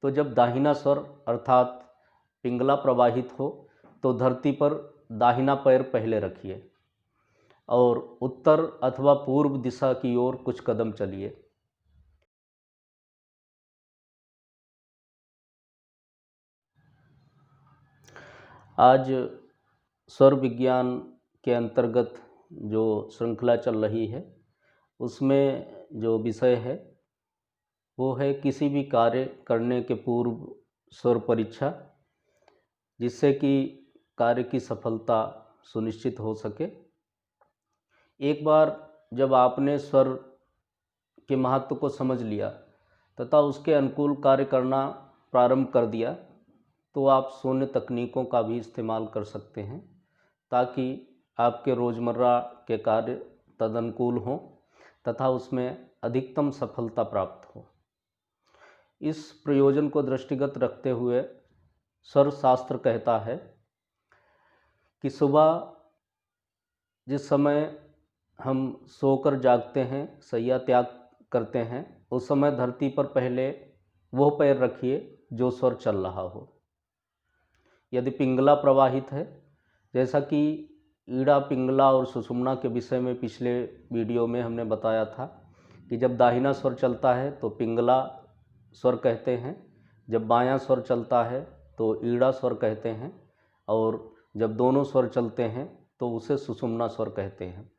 तो जब दाहिना स्वर अर्थात पिंगला प्रवाहित हो तो धरती पर दाहिना पैर पहले रखिए और उत्तर अथवा पूर्व दिशा की ओर कुछ कदम चलिए। आज स्वर विज्ञान के अंतर्गत जो श्रृंखला चल रही है उसमें जो विषय है वो है किसी भी कार्य करने के पूर्व स्वर परीक्षा, जिससे कि कार्य की सफलता सुनिश्चित हो सके। एक बार जब आपने स्वर के महत्व को समझ लिया तथा उसके अनुकूल कार्य करना प्रारंभ कर दिया तो आप शून्य तकनीकों का भी इस्तेमाल कर सकते हैं ताकि आपके रोज़मर्रा के कार्य तदनुकूल हों तथा उसमें अधिकतम सफलता प्राप्त हो। इस प्रयोजन को दृष्टिगत रखते हुए स्वर शास्त्र कहता है कि सुबह जिस समय हम सोकर जागते हैं, शैया त्याग करते हैं, उस समय धरती पर पहले वो पैर रखिए जो स्वर चल रहा हो। यदि पिंगला प्रवाहित है, जैसा कि ईड़ा, पिंगला और सुषुम्ना के विषय में पिछले वीडियो में हमने बताया था कि जब दाहिना स्वर चलता है तो पिंगला स्वर कहते हैं, जब बायां स्वर चलता है तो ईड़ा स्वर कहते हैं और जब दोनों स्वर चलते हैं तो उसे सुषुम्ना स्वर कहते हैं।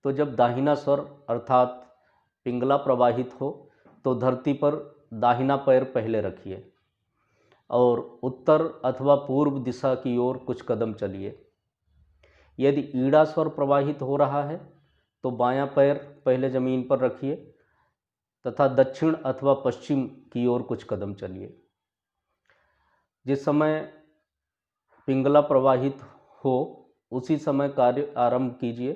तो जब दाहिना स्वर अर्थात पिंगला प्रवाहित हो तो धरती पर दाहिना पैर पहले रखिए और उत्तर अथवा पूर्व दिशा की ओर कुछ कदम चलिए। यदि ईड़ा स्वर प्रवाहित हो रहा है तो बायां पैर पहले ज़मीन पर रखिए तथा दक्षिण अथवा पश्चिम की ओर कुछ कदम चलिए। जिस समय पिंगला प्रवाहित हो उसी समय कार्य आरंभ कीजिए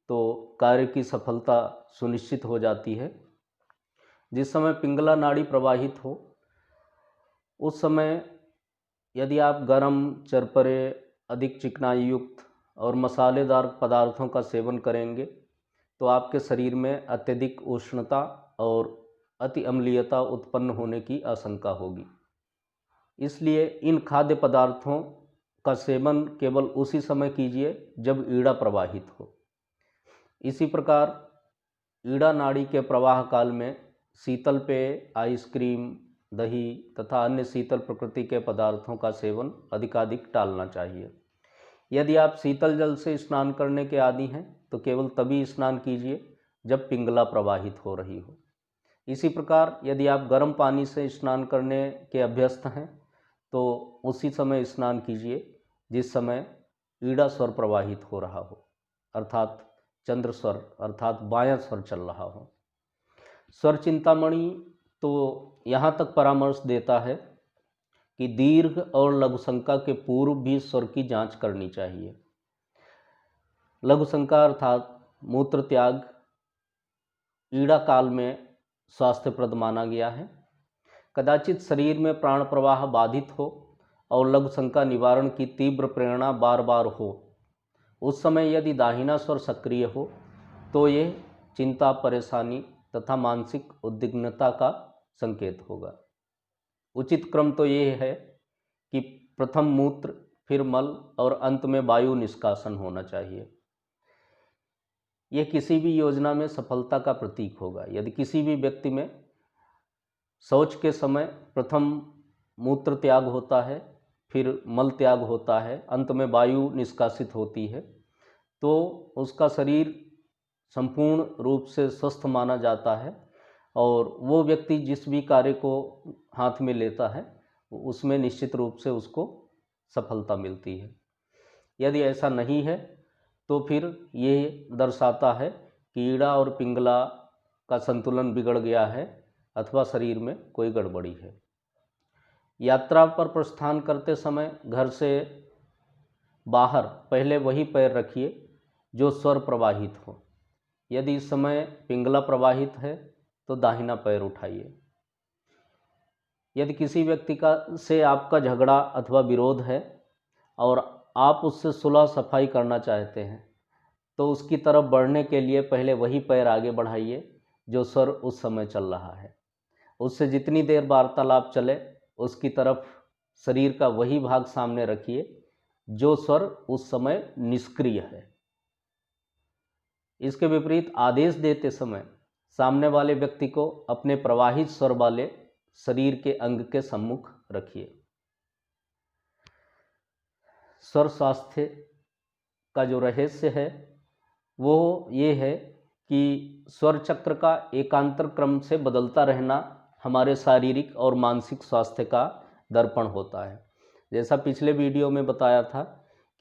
तो कार्य की सफलता सुनिश्चित हो जाती है। जिस समय पिंगला नाड़ी प्रवाहित हो उस समय यदि आप गरम, चरपरे, अधिक चिकनाई युक्त और मसालेदार पदार्थों का सेवन करेंगे तो आपके शरीर में अत्यधिक उष्णता और अति अम्लीयता उत्पन्न होने की आशंका होगी। इसलिए इन खाद्य पदार्थों का सेवन केवल उसी समय कीजिए जब ईड़ा प्रवाहित हो। इसी प्रकार ईड़ा नाड़ी के प्रवाह काल में शीतल पेय, आइसक्रीम, दही तथा अन्य शीतल प्रकृति के पदार्थों का सेवन अधिकाधिक टालना चाहिए। यदि आप शीतल जल से स्नान करने के आदी हैं तो केवल तभी स्नान कीजिए जब पिंगला प्रवाहित हो रही हो। इसी प्रकार यदि आप गर्म पानी से स्नान करने के अभ्यस्त हैं तो उसी समय स्नान कीजिए जिस समय ईड़ा स्वर प्रवाहित हो रहा हो अर्थात चंद्र स्वर अर्थात बायां स्वर चल रहा हो। स्वर चिंतामणि तो यहाँ तक परामर्श देता है कि दीर्घ और लघु संका के पूर्व भी स्वर की जांच करनी चाहिए। लघु संका अर्थात मूत्र त्याग ईड़ा काल में स्वास्थ्यप्रद माना गया है। कदाचित शरीर में प्राण प्रवाह बाधित हो और लघु संका निवारण की तीव्र प्रेरणा बार बार हो, उस समय यदि दाहिना स्वर सक्रिय हो तो ये चिंता, परेशानी तथा मानसिक उद्विग्नता का संकेत होगा। उचित क्रम तो ये है कि प्रथम मूत्र, फिर मल और अंत में वायु निष्कासन होना चाहिए। यह किसी भी योजना में सफलता का प्रतीक होगा। यदि किसी भी व्यक्ति में शौच के समय प्रथम मूत्र त्याग होता है, फिर मल त्याग होता है, अंत में वायु निष्कासित होती है, तो उसका शरीर संपूर्ण रूप से स्वस्थ माना जाता है और वो व्यक्ति जिस भी कार्य को हाथ में लेता है उसमें निश्चित रूप से उसको सफलता मिलती है। यदि ऐसा नहीं है तो फिर ये दर्शाता है कि ईड़ा और पिंगला का संतुलन बिगड़ गया है अथवा शरीर में कोई गड़बड़ी है। यात्रा पर प्रस्थान करते समय घर से बाहर पहले वही पैर रखिए जो स्वर प्रवाहित हो। यदि इस समय पिंगला प्रवाहित है तो दाहिना पैर उठाइए। यदि किसी व्यक्ति का से आपका झगड़ा अथवा विरोध है और आप उससे सुलह सफाई करना चाहते हैं तो उसकी तरफ बढ़ने के लिए पहले वही पैर आगे बढ़ाइए जो स्वर उस समय चल रहा है। उससे जितनी देर वार्तालाप चले उसकी तरफ शरीर का वही भाग सामने रखिए जो स्वर उस समय निष्क्रिय है। इसके विपरीत आदेश देते समय सामने वाले व्यक्ति को अपने प्रवाहित स्वर वाले शरीर के अंग के सम्मुख रखिए। स्वर स्वास्थ्य का जो रहस्य है वो ये है कि स्वर चक्र का एकांतर क्रम से बदलता रहना हमारे शारीरिक और मानसिक स्वास्थ्य का दर्पण होता है। जैसा पिछले वीडियो में बताया था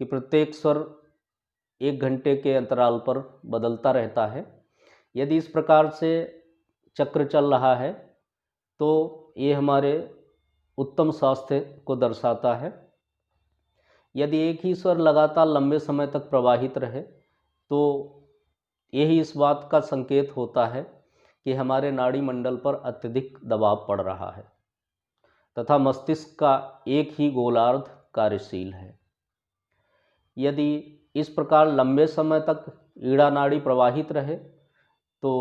कि प्रत्येक स्वर 1 घंटे के अंतराल पर बदलता रहता है। यदि इस प्रकार से चक्र चल रहा है तो ये हमारे उत्तम स्वास्थ्य को दर्शाता है। यदि एक ही स्वर लगातार लंबे समय तक प्रवाहित रहे तो यही इस बात का संकेत होता है कि हमारे नाड़ी मंडल पर अत्यधिक दबाव पड़ रहा है तथा मस्तिष्क का एक ही गोलार्ध कार्यशील है। यदि इस प्रकार लंबे समय तक ईड़ा नाड़ी प्रवाहित रहे तो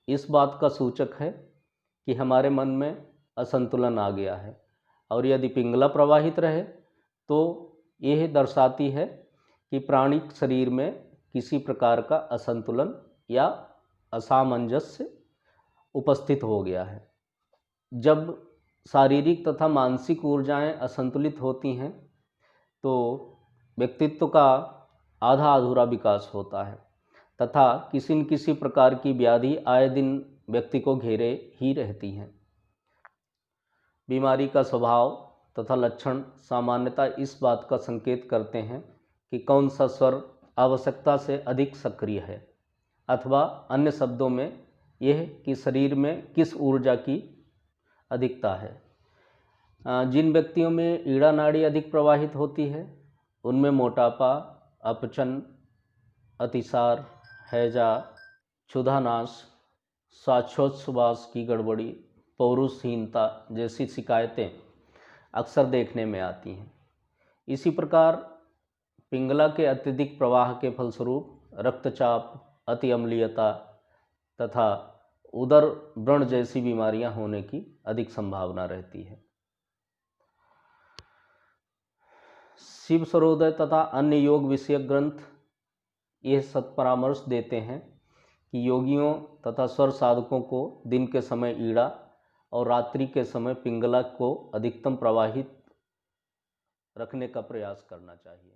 इस बात का सूचक है कि हमारे मन में असंतुलन आ गया है, और यदि पिंगला प्रवाहित रहे तो यह दर्शाती है कि प्राणिक शरीर में किसी प्रकार का असंतुलन या असामंजस्य उपस्थित हो गया है। जब शारीरिक तथा मानसिक ऊर्जाएं असंतुलित होती हैं तो व्यक्तित्व का आधा अधूरा विकास होता है तथा किसी न किसी प्रकार की व्याधि आए दिन व्यक्ति को घेरे ही रहती हैं। बीमारी का स्वभाव तथा लक्षण सामान्यतः इस बात का संकेत करते हैं कि कौन सा स्वर आवश्यकता से अधिक सक्रिय है, अथवा अन्य शब्दों में यह कि शरीर में किस ऊर्जा की अधिकता है। जिन व्यक्तियों में ईड़ा नाड़ी अधिक प्रवाहित होती है उनमें मोटापा, अपचन, अतिसार, हैजा, क्षुधानाश, श्वासोच्छ्वास की गड़बड़ी, पौरुषहीनता जैसी शिकायतें अक्सर देखने में आती हैं। इसी प्रकार पिंगला के अत्यधिक प्रवाह के फलस्वरूप रक्तचाप, अति अम्लीयता तथा उदर व्रण जैसी बीमारियां होने की अधिक संभावना रहती है। शिव सर्वोदय तथा अन्य योग विषयक ग्रंथ यह सत्परामर्श देते हैं कि योगियों तथा स्वर साधकों को दिन के समय ईड़ा और रात्रि के समय पिंगला को अधिकतम प्रवाहित रखने का प्रयास करना चाहिए।